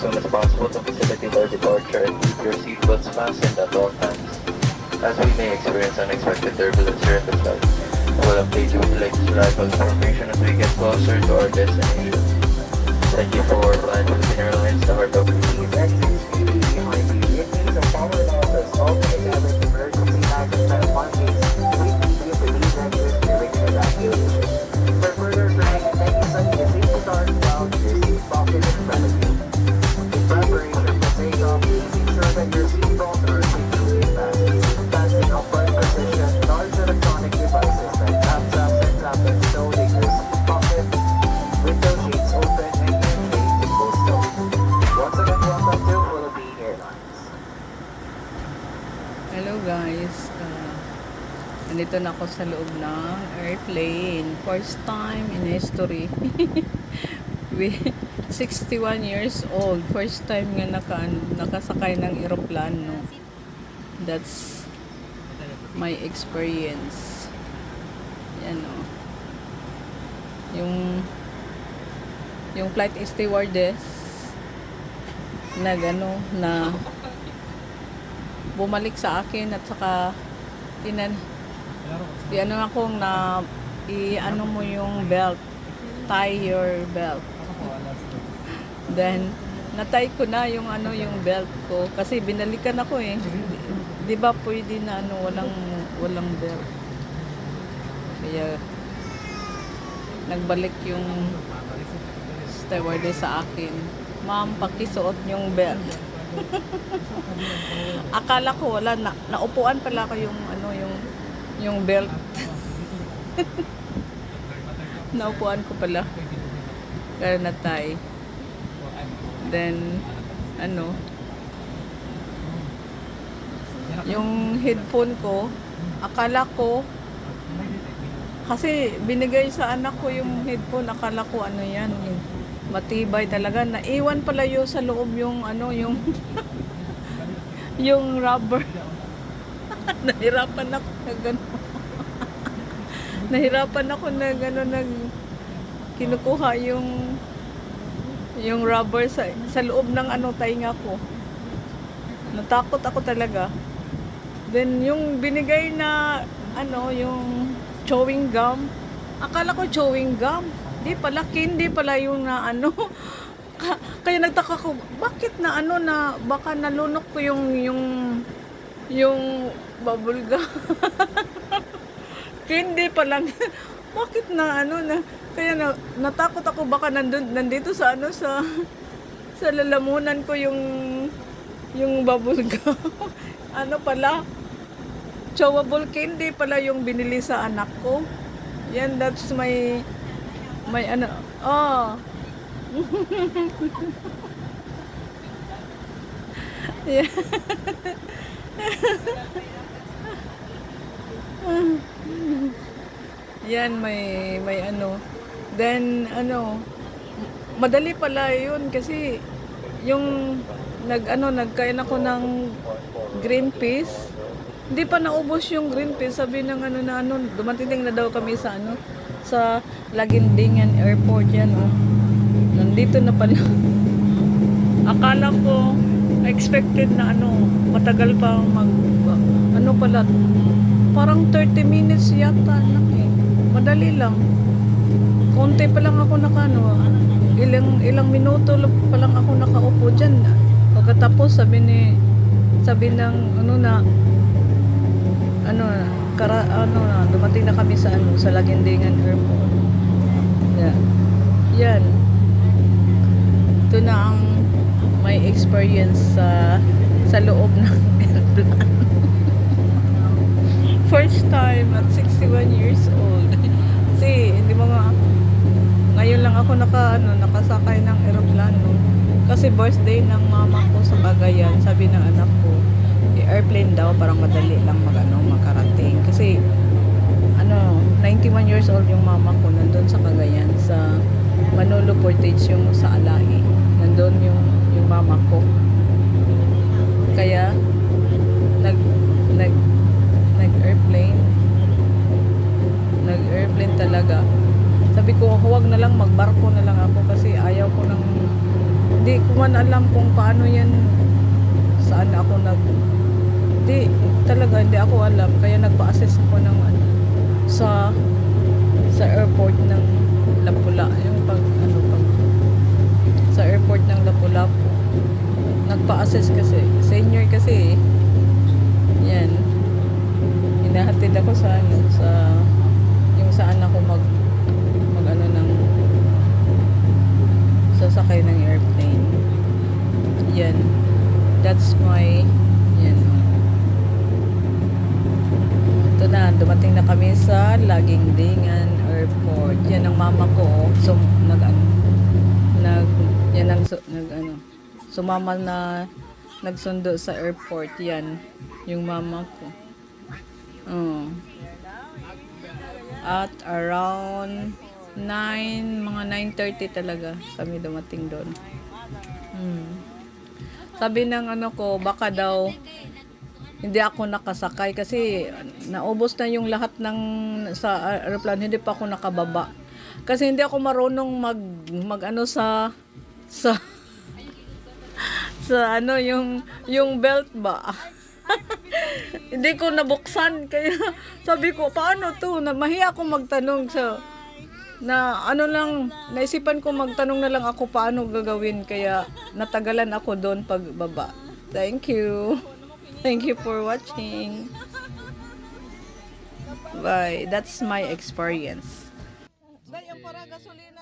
soon as possible to facilitate our departure and keep your seatbelts fastened at all times, as we may experience unexpected turbulence during the flight. We'll update you with the latest arrival information as we get closer to our destination. Thank you for flying Philippine Airlines, the heart of Please exit speedily behind you. In case of power losses, all together emergency exits and markings. Please leave the these exits during the evacuation. For further training, thank you send the safety card down to your seat pocket in front of you. In preparation for takeoff, please ensure that your seat belts are securely fastened. Fasten upright position, large electronic devices like laptops and tablets stowed in your seat pocket. Window shades open and your tray tables stowed. Once again, welcome to Philippine Airlines. Hello guys, nandito na ako sa loob ng airplane. First time in history. We 61 years old. First time nga nakasakay ng eroplano. That's my experience. Yan o. Yung flight stewardess na bumalik sa akin at saka i-ano akong na i-ano mo yung belt, tie your belt. Then natay ko na yung yung belt ko kasi binalikan ako eh. Di ba pwede na walang belt. Kaya nagbalik yung stewardess sa akin. Ma'am, pakisuot yung belt. Akala ko wala naupuan pala ko yung belt. Naupuan ko pala. Kaya natay. Then yung headphone ko, akala ko kasi binigay sa anak ko yung headphone, akala ko yan, matibay talaga. Naiwan pala yun sa loob yung yung rubber. Nahirapan ako na gano'n. Nahirapan ako na gano'n kinukuha yung rubber sa loob ng tainga ko. Natakot ako talaga. Then yung binigay na yung chewing gum, akala ko chewing gum. Di pala, candy pala yung na kaya nagtaka ko, bakit na na baka nalunok ko yung bubble gum. Candy pala. Bakit na na kaya natakot ako baka nandito sa sa lalamunan ko yung bubble gum. Pala, chewable candy pala yung binili sa anak ko. Yan, that's my yeah. Yan, may then madali pala yun kasi yung nagkain ako ng green peas. Hindi pa naubos yung green peas. Sabi ng dumating na daw kami sa sa Laguindingan Airport yan nandito na pala. Akala ko expected na matagal pa pala parang 30 minutes yata lang eh. Madali lang. Konti pa lang ako ilang minuto pa lang ako nakaupo dyan. Pagkatapos sabi ng dumating na kami sa Laguindingan Airport. Yeah. Yan. Ito na ang may experience sa loob ng airplane. First time at 61 years old. Kasi hindi mo ngayon lang ako nakasakay ng eroplano. Kasi birthday ng mama ko sa Cagayan. Sabi ng anak ko, airplane daw parang madali lang makarating. Kasi 91 years old yung mama ko, nandun sa Cagayan, sa Manolo Portage, yung sa Alahi. Nandun yung mama ko. Kaya nag-airplane talaga. Sabi ko, huwag na lang, magbarko na lang ako kasi ayaw ko Hindi ko man alam kung paano yan, saan ako hindi, talaga hindi ako alam. Kaya nagpa-assess ako ng ano, sa airport ng Lapula. Yung pag sa airport ng Lapu-Lapu. Nagpa-assess kasi. Senior kasi eh. Yan. Hinahatid ako sa yung saan ako mag ano ng sasakay ng airplane. Yan. That's my yan. Ito na, dumating na kami sa Lagingdingan Airport. Yan ang mama ko. So, sumama na nagsundo sa airport. Yan, yung mama ko. At around 9, mga 9:30 talaga kami dumating doon. Sabi ng ano ko, baka daw hindi ako nakasakay kasi naubos na yung lahat ng sa aeroplano, hindi pa ako nakababa. Kasi hindi ako marunong mag ano sa ano yung belt ba. Hindi ko nabuksan kaya sabi ko paano to, mahiya akong magtanong na ano lang, naisipan ko magtanong na lang ako paano gagawin, kaya natagalan ako doon pagbaba. Thank you. Thank you for watching. Bye. That's my experience. Dahil ang para gasolina.